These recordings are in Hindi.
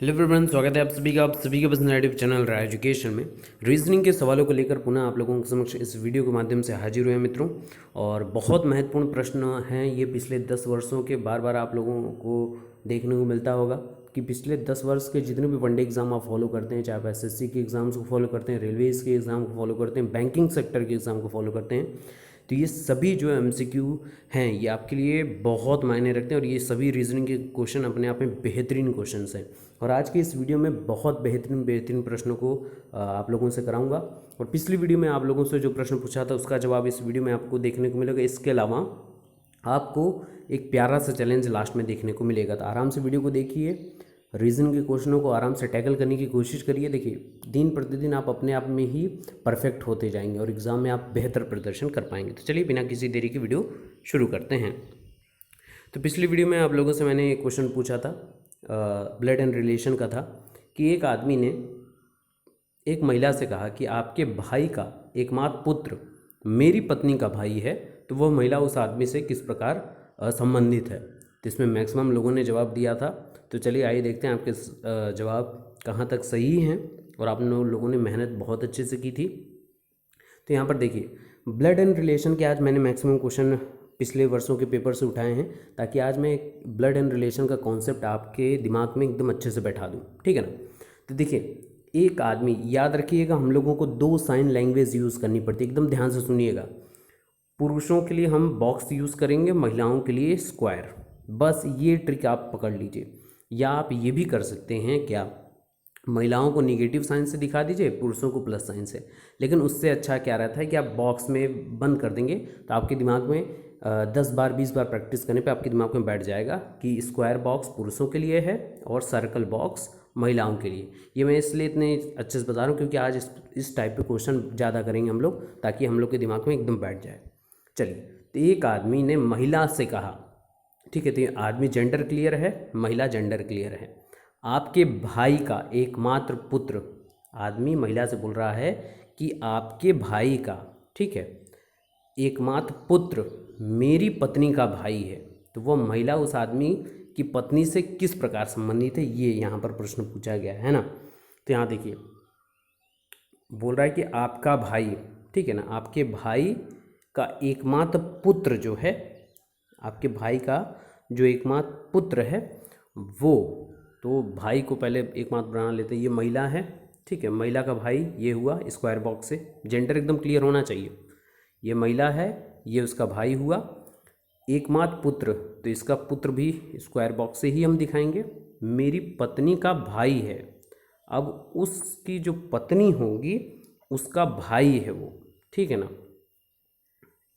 हेलो एवरीवन, स्वागत है आप सभी के पसंद यूट्यूब चैनल राय एजुकेशन में। रीजनिंग के सवालों को लेकर पुनः आप लोगों के समक्ष इस वीडियो के माध्यम से हाजिर हुए हैं मित्रों। और बहुत महत्वपूर्ण प्रश्न हैं ये। पिछले 10 वर्षों के बार बार आप लोगों को देखने को मिलता होगा कि पिछले 10 वर्ष के जितने भी वनडे एग्जाम आप फॉलो करते हैं, चाहे आप एसएससी के एग्ज़ाम्स को फॉलो करते हैं, रेलवेज़ के एग्ज़ाम को फॉलो करते हैं, बैंकिंग सेक्टर के एग्ज़ाम को फॉलो करते हैं, तो ये सभी जो एमसीक्यू हैं ये आपके लिए बहुत मायने रखते हैं। और ये सभी रीजनिंग के क्वेश्चन अपने आप में बेहतरीन क्वेश्चंस हैं। और आज की इस वीडियो में बहुत बेहतरीन प्रश्नों को आप लोगों से कराऊंगा। और पिछली वीडियो में आप लोगों से जो प्रश्न पूछा था उसका जवाब इस वीडियो में आपको देखने को मिलेगा। इसके अलावा आपको एक प्यारा सा चैलेंज लास्ट में देखने को मिलेगा। तो आराम से वीडियो को देखिए, रीजन के क्वेश्चनों को आराम से टैकल करने की कोशिश करिए। देखिए, दिन प्रतिदिन आप अपने आप में ही परफेक्ट होते जाएंगे और एग्ज़ाम में आप बेहतर प्रदर्शन कर पाएंगे। तो चलिए बिना किसी देरी के वीडियो शुरू करते हैं। तो पिछली वीडियो में आप लोगों से मैंने एक क्वेश्चन पूछा था, ब्लड एंड रिलेशन का था, कि एक आदमी ने एक महिला से कहा कि आपके भाई का एकमात्र पुत्र मेरी पत्नी का भाई है, तो वह महिला उस आदमी से किस प्रकार संबंधित है। तो इसमें मैक्सिमम लोगों ने जवाब दिया था। तो चलिए आइए देखते हैं आपके जवाब कहाँ तक सही हैं और आप लोगों ने मेहनत बहुत अच्छे से की थी। तो यहाँ पर देखिए, ब्लड एंड रिलेशन के आज मैंने मैक्सिमम क्वेश्चन पिछले वर्षों के पेपर से उठाए हैं, ताकि आज मैं ब्लड एंड रिलेशन का कॉन्सेप्ट आपके दिमाग में एकदम अच्छे से बैठा दूँ, ठीक है ना। तो देखिए, एक आदमी, याद रखिएगा हम लोगों को 2 साइन लैंग्वेज यूज़ करनी पड़ती है, एकदम ध्यान से सुनिएगा। पुरुषों के लिए हम बॉक्स यूज़ करेंगे, महिलाओं के लिए स्क्वायर। बस ये ट्रिक आप पकड़ लीजिए। या आप ये भी कर सकते हैं, क्या महिलाओं को निगेटिव साइन से दिखा दीजिए, पुरुषों को प्लस साइन से। लेकिन उससे अच्छा क्या रहता है कि आप बॉक्स में बंद कर देंगे, तो आपके दिमाग में 10 बार 20 बार प्रैक्टिस करने पे आपके दिमाग में बैठ जाएगा कि स्क्वायर बॉक्स पुरुषों के लिए है और सर्कल बॉक्स महिलाओं के लिए। ये मैं इसलिए इतने अच्छे से बता रहा हूँ क्योंकि आज इस टाइप के क्वेश्चन ज़्यादा करेंगे हम लोग, ताकि हम लोग के दिमाग में एकदम बैठ जाए। चलिए, तो एक आदमी ने महिला से कहा, ठीक है, तो ये आदमी जेंडर क्लियर है, महिला जेंडर क्लियर है। आपके भाई का एकमात्र पुत्र, आदमी महिला से बोल रहा है कि आपके भाई का, ठीक है, एकमात्र पुत्र मेरी पत्नी का भाई है, तो वह महिला उस आदमी की पत्नी से किस प्रकार संबंधित है, ये यहाँ पर प्रश्न पूछा गया है ना। तो यहाँ देखिए, बोल रहा है कि आपका भाई, ठीक है ना, आपके भाई का एकमात्र पुत्र जो है, आपके भाई का जो एकमात्र पुत्र है वो, तो भाई को पहले एकमात्र बना लेते हैं, ये महिला है, ठीक है, महिला का भाई ये हुआ स्क्वायर बॉक्स से, जेंडर एकदम क्लियर होना चाहिए। ये महिला है, ये उसका भाई हुआ। एकमात्र पुत्र, तो इसका पुत्र भी स्क्वायर बॉक्स से ही हम दिखाएंगे। मेरी पत्नी का भाई है, अब उसकी जो पत्नी होगी उसका भाई है वो, ठीक है ना,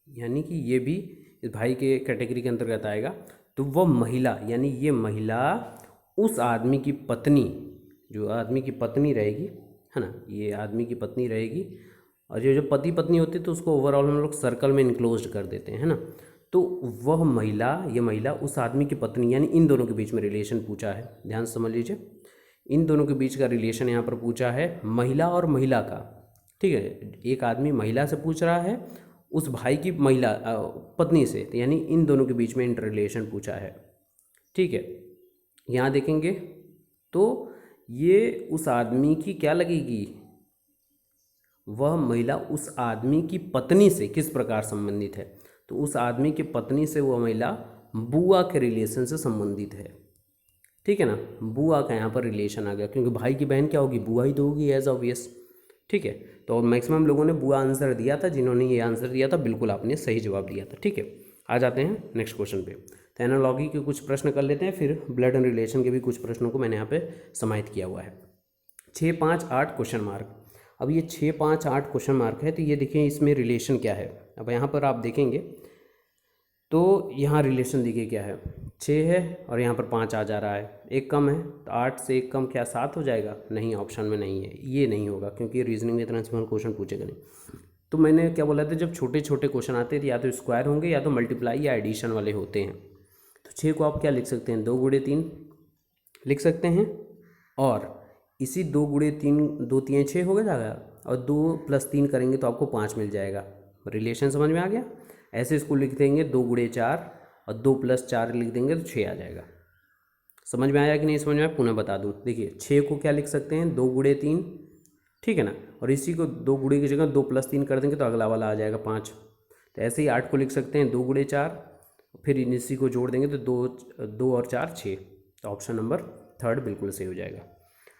यानी कि ये भी इस भाई के कैटेगरी के अंतर्गत आएगा। तो वह महिला, यानी ये महिला उस आदमी की पत्नी, जो आदमी की पत्नी रहेगी, है ना, ये आदमी की पत्नी रहेगी। और ये जो पति पत्नी होती है तो उसको ओवरऑल हम लोग सर्कल में इनक्लोज कर देते हैं, है ना। तो वह महिला, ये महिला उस आदमी की पत्नी, यानी इन दोनों के बीच में रिलेशन पूछा है, ध्यान से समझ लीजिए। इन दोनों के बीच का रिलेशन यहाँ पर पूछा है, महिला और महिला का, ठीक है। एक आदमी महिला से पूछ रहा है उस भाई की महिला पत्नी से, तो यानी इन दोनों के बीच में इंटर रिलेशन पूछा है, ठीक है। यहाँ देखेंगे तो ये उस आदमी की क्या लगेगी, वह महिला उस आदमी की पत्नी से किस प्रकार संबंधित है, तो उस आदमी की पत्नी से वह महिला बुआ के रिलेशन से संबंधित है, ठीक है ना। बुआ का यहाँ पर रिलेशन आ गया, क्योंकि भाई की बहन क्या होगी, बुआ ही तो होगी, एज ऑब्वियस, ठीक है। तो मैक्सिमम लोगों ने बुआ आंसर दिया था, जिन्होंने ये आंसर दिया था बिल्कुल आपने सही जवाब दिया था, ठीक है। आ जाते हैं नेक्स्ट क्वेश्चन पे। तो एनालॉगी के कुछ प्रश्न कर लेते हैं, फिर ब्लड एंड रिलेशन के भी कुछ प्रश्नों को मैंने यहाँ पे समाहित किया हुआ है। 6, 5, 8 क्वेश्चन मार्क। अब ये 6, 5, 8 क्वेश्चन मार्क है, तो ये देखिए इसमें रिलेशन क्या है। अब यहाँ पर आप देखेंगे तो यहाँ रिलेशन देखिए क्या है, 6 है और यहाँ पर 5 आ जा रहा है, एक कम है, तो 8 से एक कम क्या 7 हो जाएगा, नहीं, ऑप्शन में नहीं है, ये नहीं होगा, क्योंकि रीजनिंग में इतना सिंपल क्वेश्चन पूछेगा नहीं। तो मैंने क्या बोला था, जब छोटे छोटे क्वेश्चन आते थे या तो स्क्वायर होंगे या तो मल्टीप्लाई या एडिशन वाले होते हैं। तो 6 को आप क्या लिख सकते हैं, 2 गुणे 3 लिख सकते हैं, और इसी 2 गुणे 3, 2 3 6 हो जाएगा, और 2 + 3 करेंगे तो आपको 5 मिल जाएगा। रिलेशन समझ में आ गया। ऐसे इसको लिख देंगे 2 गुणे 4 और 2 + 4 लिख देंगे तो 6 आ जाएगा। समझ में आया कि नहीं समझ में आया, पुनः बता दूँ। देखिए 6 को क्या लिख सकते हैं, 2 गुणे 3, ठीक है ना, और इसी को 2 गुणे की जगह 2 + 3 कर देंगे तो अगला वाला आ जाएगा 5। तो ऐसे ही 8 को लिख सकते हैं 2 गुणे 4, फिर इसी को जोड़ देंगे तो 2 और 4 6। तो ऑप्शन नंबर 3 बिल्कुल सही हो जाएगा।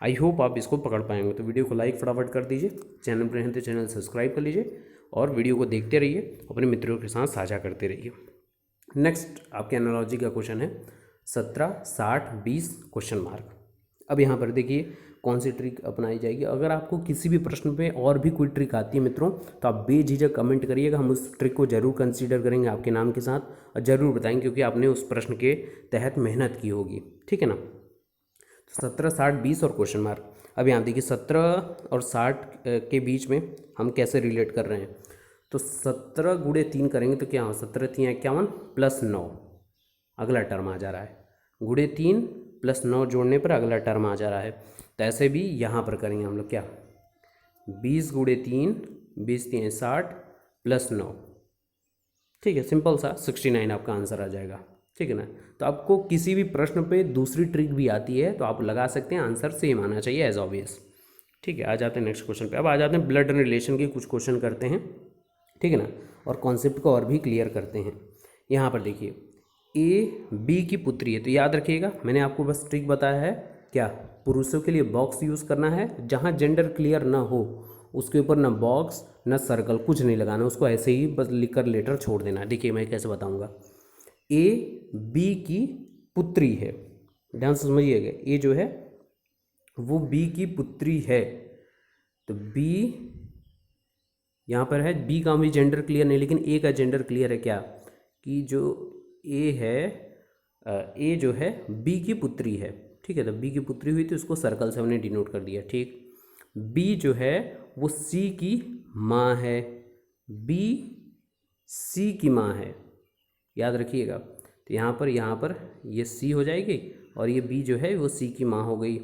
आई होप आप इसको पकड़ पाएंगे। तो वीडियो को लाइक फटाफट कर दीजिए, चैनल पर हैं तो चैनल सब्सक्राइब कर लीजिए और वीडियो को देखते रहिए, अपने मित्रों के साथ साझा करते रहिए। नेक्स्ट आपके एनालॉजी का क्वेश्चन है 17, 60, 20 क्वेश्चन मार्क। अब यहाँ पर देखिए कौन सी ट्रिक अपनाई जाएगी। अगर आपको किसी भी प्रश्न पे और भी कोई ट्रिक आती है मित्रों, तो आप बेझिझक कमेंट करिएगा, हम उस ट्रिक को जरूर कंसीडर करेंगे आपके नाम के साथ और ज़रूर बताएंगे, क्योंकि आपने उस प्रश्न के तहत मेहनत की होगी, ठीक है ना। 17, 60, 20 और क्वेश्चन मार्क। अब यहाँ देखिए 17 और 60 के बीच में हम कैसे रिलेट कर रहे हैं। तो 17 गुणे 3 करेंगे तो क्या हो, 17 3 51 + 9 अगला टर्म आ जा रहा है, गुणे 3 + 9 जोड़ने पर अगला टर्म आ जा रहा है। तो ऐसे भी यहाँ पर करेंगे हम लोग, क्या 20 गुणे 3, 20 3 60 + 9, ठीक है, सिंपल सा 69 आपका आंसर आ जाएगा, ठीक है ना। तो आपको किसी भी प्रश्न पे दूसरी ट्रिक भी आती है तो आप लगा सकते हैं, आंसर सेम आना चाहिए एज ऑब्वियस, ठीक है। आ जाते हैं नेक्स्ट क्वेश्चन पे। अब आ जाते हैं ब्लड रिलेशन के कुछ क्वेश्चन करते हैं, ठीक है ना, और कॉन्सेप्ट को और भी क्लियर करते हैं। यहाँ पर देखिए ए बी की पुत्री है, तो याद रखिएगा मैंने आपको बस ट्रिक बताया है, क्या पुरुषों के लिए बॉक्स यूज़ करना है, जहाँ जेंडर क्लियर ना हो उसके ऊपर ना बॉक्स ना सर्कल, कुछ नहीं लगाना, उसको ऐसे ही बस लिख कर लेटर छोड़ देना है। देखिए मैं कैसे बताऊँगा। ए बी की पुत्री है, ध्यान से समझिएगा, ए जो है वो बी की पुत्री है, तो बी यहाँ पर है, बी का भी जेंडर क्लियर नहीं, लेकिन ए का जेंडर क्लियर है, क्या कि जो ए है, ए जो है बी की पुत्री है, ठीक है। तो बी की पुत्री हुई तो उसको सर्कल से हमने डिनोट कर दिया, ठीक। बी जो है वो सी की माँ है, बी सी की माँ है, याद रखिएगा। तो यहाँ पर ये सी हो जाएगी और ये बी जो है वो सी की माँ हो गई,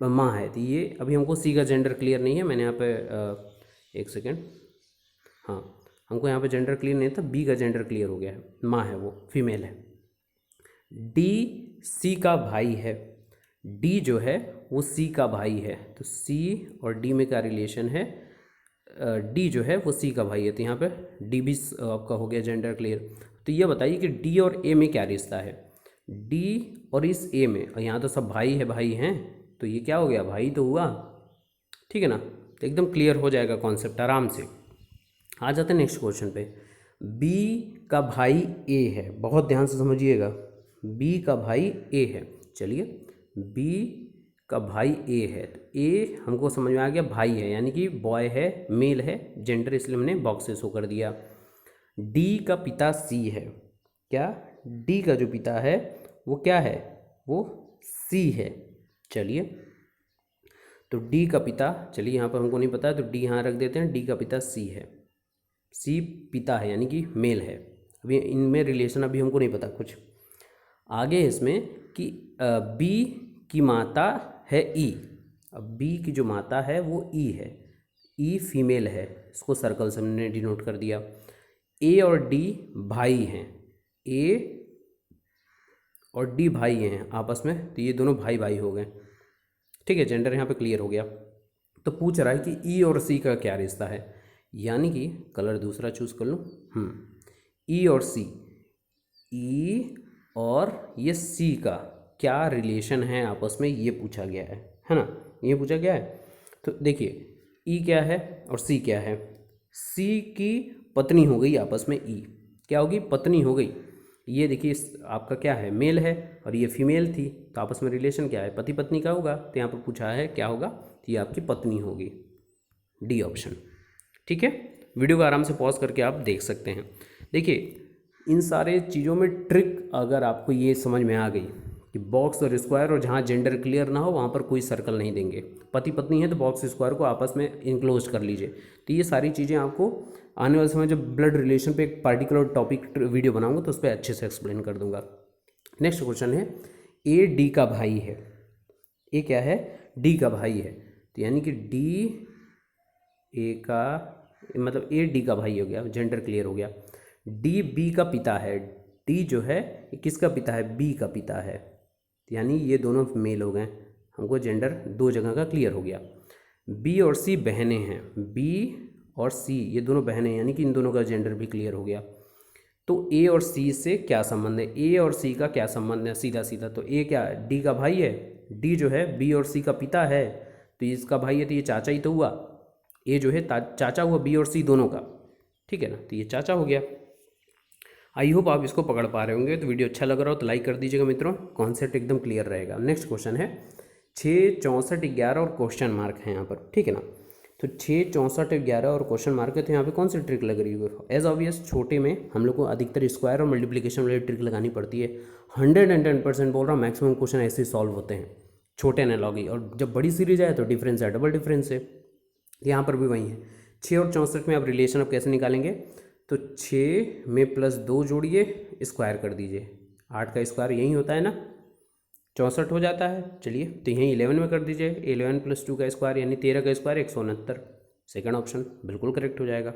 माँ है। तो ये अभी हमको सी का जेंडर क्लियर नहीं है, मैंने यहाँ पे एक सेकेंड, हाँ हमको यहाँ पे जेंडर क्लियर नहीं था, बी का जेंडर क्लियर हो गया है, माँ है वो फीमेल है। डी सी का भाई है, डी जो है वो सी का भाई है, तो सी और डी में क्या रिलेशन है, डी जो है वो सी का भाई है, तो यहाँ पे डी भी आपका हो गया जेंडर क्लियर। तो ये बताइए कि डी और ए में क्या रिश्ता है, डी और इस ए में, और यहाँ तो सब भाई है भाई हैं, तो ये क्या हो गया, भाई तो हुआ, ठीक है ना। तो एकदम क्लियर हो जाएगा कॉन्सेप्ट आराम से। आ जाते हैं नेक्स्ट क्वेश्चन पे। बी का भाई ए है, बहुत ध्यान से समझिएगा, बी का भाई ए है, चलिए बी का भाई ए है, तो ए हमको समझ में आ गया भाई है, यानी कि बॉय है, मेल है, जेंडर इसलिए हमने बॉक्स से शो कर दिया। डी का पिता सी है, क्या डी का जो पिता है वो क्या है, वो सी है, चलिए। तो डी का पिता, चलिए यहाँ पर हमको नहीं पता है तो डी यहाँ रख देते हैं, डी का पिता सी है, सी पिता है यानी कि मेल है। अभी इनमें रिलेशन अभी हमको नहीं पता कुछ। आगे इसमें कि बी की माता है ई, अब बी की जो माता है वो ई है, ई फीमेल है, इसको सर्कल से हमने डिनोट कर दिया। ए और डी भाई हैं, ए और डी भाई हैं आपस में, तो ये दोनों भाई भाई हो गए, ठीक है, जेंडर यहाँ पे क्लियर हो गया। तो पूछ रहा है कि ई और सी का क्या रिश्ता है, यानी कि कलर दूसरा चूज कर लूँ, ई और सी, ई और ये सी का क्या रिलेशन है आपस में, ये पूछा गया है ना, ये पूछा गया है। तो देखिए ई क्या है और सी क्या है, सी की पत्नी हो गई आपस में, ई क्या होगी, पत्नी हो गई। ये देखिए आपका क्या है, मेल है और ये फीमेल थी, तो आपस में रिलेशन क्या है, पति पत्नी का होगा, तो यहाँ पर पूछा है क्या होगा, तो ये आपकी पत्नी होगी, डी ऑप्शन, ठीक है। वीडियो को आराम से पॉज करके आप देख सकते हैं। देखिए इन सारे चीज़ों में ट्रिक अगर आपको ये समझ में आ गई कि बॉक्स और स्क्वायर, और जहाँ जेंडर क्लियर ना हो वहाँ पर कोई सर्कल नहीं देंगे, पति पत्नी है तो बॉक्स स्क्वायर को आपस में इनक्लोज कर लीजिए। तो ये सारी चीज़ें आपको आने वाले समय जब ब्लड रिलेशन पे एक पार्टिकुलर टॉपिक वीडियो बनाऊंगा तो उस पर अच्छे से एक्सप्लेन कर दूंगा। नेक्स्ट क्वेश्चन है, ए डी का भाई है, ए क्या है, डी का भाई है, तो यानी कि डी ए का मतलब ए डी का भाई हो गया, जेंडर क्लियर हो गया। डी बी का पिता है, डी जो है किसका पिता है, बी का पिता है, यानी ये दोनों मेल हो गए, हमको जेंडर दो जगह का क्लियर हो गया। बी और सी बहनें हैं, बी और सी ये दोनों बहनें हैं, यानी कि इन दोनों का जेंडर भी क्लियर हो गया। तो ए और सी से क्या संबंध है, ए और सी का क्या संबंध है, सीधा सीधा तो ए क्या डी का भाई है, डी जो है बी और सी का पिता है, तो इसका भाई है तो ये चाचा ही तो हुआ, ए जो है चाचा हुआ बी और सी दोनों का, ठीक है ना, तो ये चाचा हो गया। आई होप आप इसको पकड़ पा रहे होंगे। तो वीडियो अच्छा लग रहा हो तो लाइक कर दीजिएगा मित्रों, कॉन्सेप्ट एकदम क्लियर रहेगा। नेक्स्ट क्वेश्चन है 6, 64, 11 और क्वेश्चन मार्क है यहाँ पर, ठीक है ना। तो 6, 64, 11 और क्वेश्चन मार्क है, तो यहाँ पे कौन सी ट्रिक लग रही है? एज ऑब्वियस छोटे में हम लोग को अधिकतर स्क्वायर और मल्टीप्लिकेशन वाली ट्रिक लगानी पड़ती है। 110% बोल रहा हूँ, मैक्सिमम क्वेश्चन ऐसे ही सॉल्व होते हैं छोटे एनालॉगी, और जब बड़ी सीरीज आए तो डिफरेंस है, डबल डिफरेंस है। यहाँ पर भी वही है। 6 और 64 में आप रिलेशन अब कैसे निकालेंगे? तो 6 में +2 जोड़िए, स्क्वायर कर दीजिए, 8 का स्क्वायर यही होता है ना, 64 हो जाता है। चलिए तो यहीं 11 में कर दीजिए, 11 + 2 का स्क्वायर यानी 13 का स्क्वायर 169। सेकंड ऑप्शन बिल्कुल करेक्ट हो जाएगा।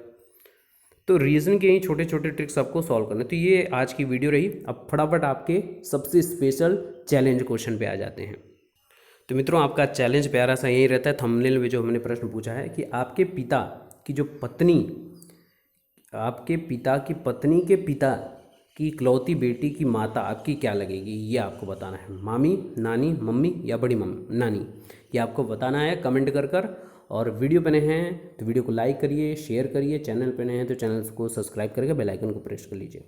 तो रीजन के यही छोटे छोटे ट्रिक्स आपको सॉल्व करने। तो ये आज की वीडियो रही। अब फटाफट आपके सबसे स्पेशल चैलेंज क्वेश्चन पे आ जाते हैं। तो मित्रों आपका चैलेंज प्यारा सा यही रहता है, थंबनेल में जो हमने प्रश्न पूछा है कि आपके पिता की जो पत्नी, आपके पिता की पत्नी के पिता की इकलौती बेटी की माता आपकी क्या लगेगी, ये आपको बताना है। मामी, नानी, मम्मी या बड़ी मम्मी, नानी, ये आपको बताना है कमेंट कर। और वीडियो पे नए हैं तो वीडियो को लाइक करिए, शेयर करिए, चैनल पे नए हैं तो चैनल को सब्सक्राइब करके बेल आइकन को प्रेस कर लीजिए।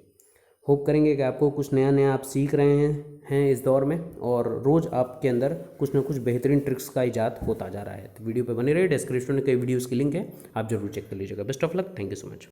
होप करेंगे कि आपको कुछ नया नया आप सीख रहे हैं इस दौर में, और रोज़ आपके अंदर कुछ ना कुछ बेहतरीन ट्रिक्स का इजाद होता जा रहा है। तो वीडियो पे बने रहिए, डिस्क्रिप्शन में कई वीडियोज़ की लिंक है, आप जरूर चेक कर लीजिएगा। Best of luck, thank you so much.